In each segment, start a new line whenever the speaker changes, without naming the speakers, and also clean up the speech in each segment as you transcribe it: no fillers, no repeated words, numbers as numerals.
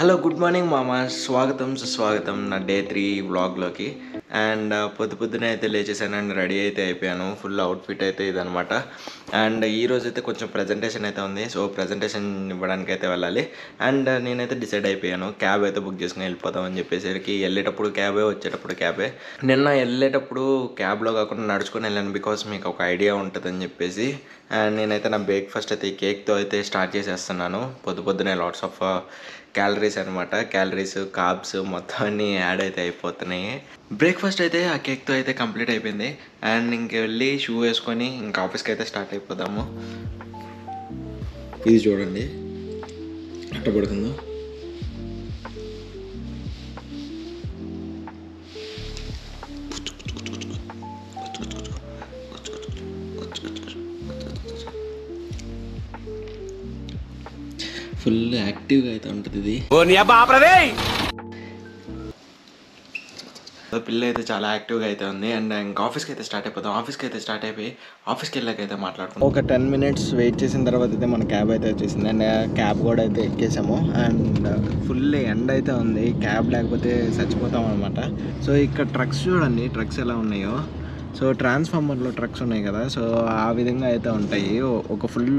Hello good morning మామ. స్వాగతం సుస్వాగతం నా డే 3 వ్లాగ్లోకి. అండ్ పొద్దున్నే అయితే లేచేసాను అండ్ రెడీ అయితే అయిపోయాను. ఫుల్ అవుట్ఫిట్ అయితే ఇదనమాట. అండ్ ఈరోజు అయితే కొంచెం ప్రజెంటేషన్ అయితే ఉంది. సో ప్రజెంటేషన్ ఇవ్వడానికి అయితే వెళ్ళాలి. అండ్ నేనైతే డిసైడ్ అయిపోయాను, క్యాబ్ అయితే బుక్ చేసుకుని వెళ్ళిపోతామని చెప్పేసరికి వెళ్ళేటప్పుడు క్యాబే, వచ్చేటప్పుడు క్యాబే. నిన్న వెళ్ళేటప్పుడు క్యాబ్లో కాకుండా నడుచుకొని వెళ్ళాను, బికాస్ మీకు ఒక ఐడియా ఉంటుందని చెప్పేసి. అండ్ నేనైతే నా బ్రేక్ఫాస్ట్ అయితే ఈ కేక్తో అయితే స్టార్ట్ చేసేస్తున్నాను. పొద్దున్నే లాట్స్ ఆఫ్ క్యాలరీస్ అనమాట. క్యాలరీస్, కార్బ్స్ మొత్తం అన్నీ యాడ్ అయితే అయిపోతున్నాయి. బ్రేక్ఫాస్ట్ అయితే ఆ కేక్తో అయితే కంప్లీట్ అయిపోయింది. అండ్ ఇంక వెళ్ళి షూ వేసుకొని ఇంకా ఆఫీస్కి అయితే స్టార్ట్ అయిపోదాము. ఇది చూడండి ఎట్ట పడుతుందో. ఫుల్ యాక్టివ్గా అయితే ఉంటుంది ఇది. పిల్ల అయితే చాలా యాక్టివ్గా అయితే ఉంది. అండ్ ఇంకా ఆఫీస్కి అయితే స్టార్ట్ అయిపోతాం. ఆఫీస్కి అయితే స్టార్ట్ అయిపోయి ఆఫీస్కి వెళ్ళాకైతే మాట్లాడుకుంటాం. ఒక 10 minutes వెయిట్ చేసిన తర్వాత అయితే మన క్యాబ్ అయితే వచ్చేసింది. అండ్ క్యాబ్ కూడా అయితే ఎక్కేసాము. అండ్ ఫుల్ ఎండ్ అయితే ఉంది. క్యాబ్ లేకపోతే చచ్చిపోతాం అనమాట. సో ఇక్కడ ట్రక్స్ చూడండి, ట్రక్స్ ఎలా ఉన్నాయో. సో ట్రాన్స్ఫార్మర్లో ట్రక్స్ ఉన్నాయి కదా, సో ఆ విధంగా అయితే ఉంటాయి. ఒక ఫుల్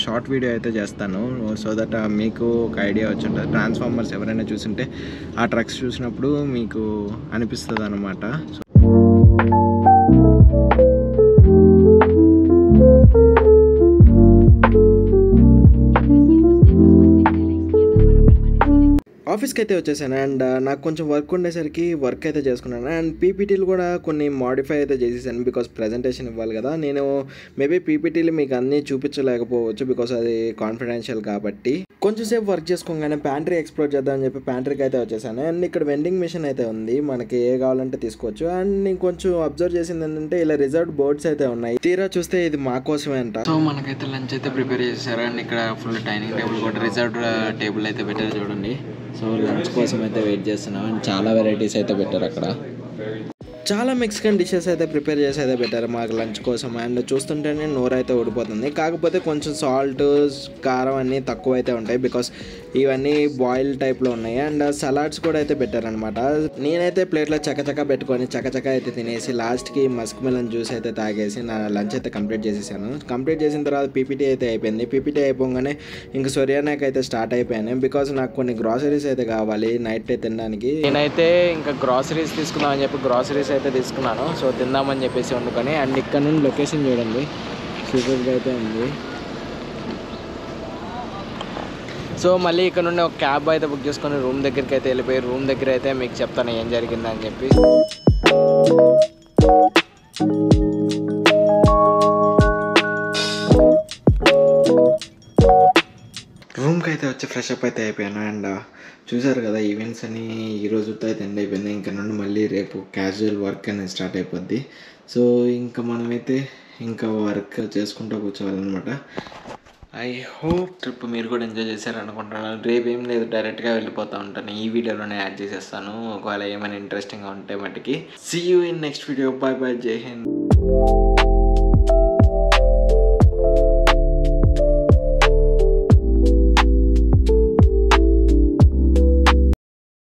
షార్ట్ వీడియో అయితే చేస్తాను, సో దట్ మీకు ఒక ఐడియా వచ్చి ఉంటుంది. ట్రాన్స్ఫార్మర్స్ ఎవరైనా చూసుంటే ఆ ట్రక్స్ చూసినప్పుడు మీకు అనిపిస్తుంది అనమాట. ఆఫీస్కి అయితే వచ్చేసాను. అండ్ నాకు కొంచెం వర్క్ ఉండేసరికి వర్క్ అయితే చేసుకున్నాను. అండ్ పీపీటీలు కూడా కొన్ని మాడిఫై అయితే చేసేసాను, బికాస్ ప్రజెంటేషన్ ఇవ్వాలి కదా. నేను మేబీ పీపీటీలు మీకు అన్నీ చూపించలేకపోవచ్చు, బికాస్ అది కాన్ఫిడెన్షియల్ కాబట్టి. కొంచెం సేపు వర్క్ చేసుకోగానే ప్యాంట్రీ ఎక్స్ప్లోర్ చేద్దామని చెప్పి ప్యాంట్రీకి అయితే వచ్చేసాను. అండ్ ఇక్కడ వెండింగ్ మిషన్ అయితే ఉంది, మనకి ఏ కావాలంటే తీసుకోవచ్చు. అండ్ నేను కొంచెం అబ్జర్వ్ చేసింది ఏంటంటే ఇలా రిజర్వ్డ్ బోర్డ్స్ అయితే ఉన్నాయి. తీరా చూస్తే ఇది మా కోసమే అంట. సో మనకైతే లంచ్ అయితే ప్రిపేర్ చేశారు. అండ్ ఇక్కడ ఫుల్ డైనింగ్ టేబుల్ కూడా రిజర్వ్డ్ టేబుల్ అయితే పెట్టారు చూడండి. సో లంచ్ కోసం అయితే వెయిట్ చేస్తున్నాం. అండ్ చాలా వెరైటీస్ అయితే పెట్టారు అక్కడ. చాలా మెక్సికన్ డిషెస్ అయితే ప్రిపేర్ చేసి అయితే పెట్టారు మాకు లంచ్ కోసం. అండ్ చూస్తుంటేనే నోరు అయితే ఊడిపోతుంది. కాకపోతే కొంచెం సాల్ట్, కారం అన్నీ తక్కువ అయితే ఉంటాయి, బికాస్ ఇవన్నీ బాయిల్ టైప్లో ఉన్నాయి. అండ్ సలాడ్స్ కూడా అయితే పెట్టారనమాట. నేనైతే ప్లేట్లో చకచక పెట్టుకొని చకచక అయితే తినేసి లాస్ట్కి మస్క్ మెలన్ జ్యూస్ అయితే తాగేసి నా లంచ్ అయితే కంప్లీట్ చేసేసాను. కంప్లీట్ చేసిన తర్వాత పీపీటీ అయితే అయిపోయింది. పీపీటీ అయిపోగానే ఇంక సొరియానాకి అయితే స్టార్ట్ అయిపోయాను, బికాస్ నాకు కొన్ని గ్రాసరీస్ అయితే కావాలి నైట్ తినడానికి. నేనైతే ఇంకా గ్రాసరీస్ తీసుకుందామని చెప్పి గ్రాసరీస్ అయితే తీసుకున్నాను. సో తిందామని చెప్పేసి వండుకొని. అండ్ ఇక్కడ నుండి లొకేషన్ చూడండి, సూపర్గా అయితే ఉంది. సో మళ్ళీ ఇక్కడ నుండి ఒక క్యాబ్ అయితే బుక్ చేసుకొని రూమ్ దగ్గరికి అయితే వెళ్ళిపోయి రూమ్ దగ్గర అయితే మీకు చెప్తాను ఏం జరిగిందని చెప్పి. రూమ్కి అయితే వచ్చి ఫ్రెష్ అప్ అయితే అయిపోయాను. అండ్ చూసారు కదా ఈవెంట్స్ అని ఈరోజుతో అయితే ఎండ్ అయిపోయింది. ఇంకా నుండి మళ్ళీ రేపు క్యాజువల్ వర్క్ అనేది స్టార్ట్ అయిపోద్ది. సో ఇంకా మనమైతే ఇంకా వర్క్ చేసుకుంటూ కూర్చోవాలన్నమాట. ఐ హోప్ ట్రిప్ మీరు కూడా ఎంజాయ్ చేశారనుకుంటున్నాను. రేపు ఏం లేదు, డైరెక్ట్గా వెళ్ళిపోతూ ఉంటాను. ఈ వీడియోలోనే యాడ్ చేసేస్తాను ఒకవేళ ఏమైనా ఇంట్రెస్టింగ్గా ఉంటే మట్టుకి. See you in next video. Bye bye, జై హింద్.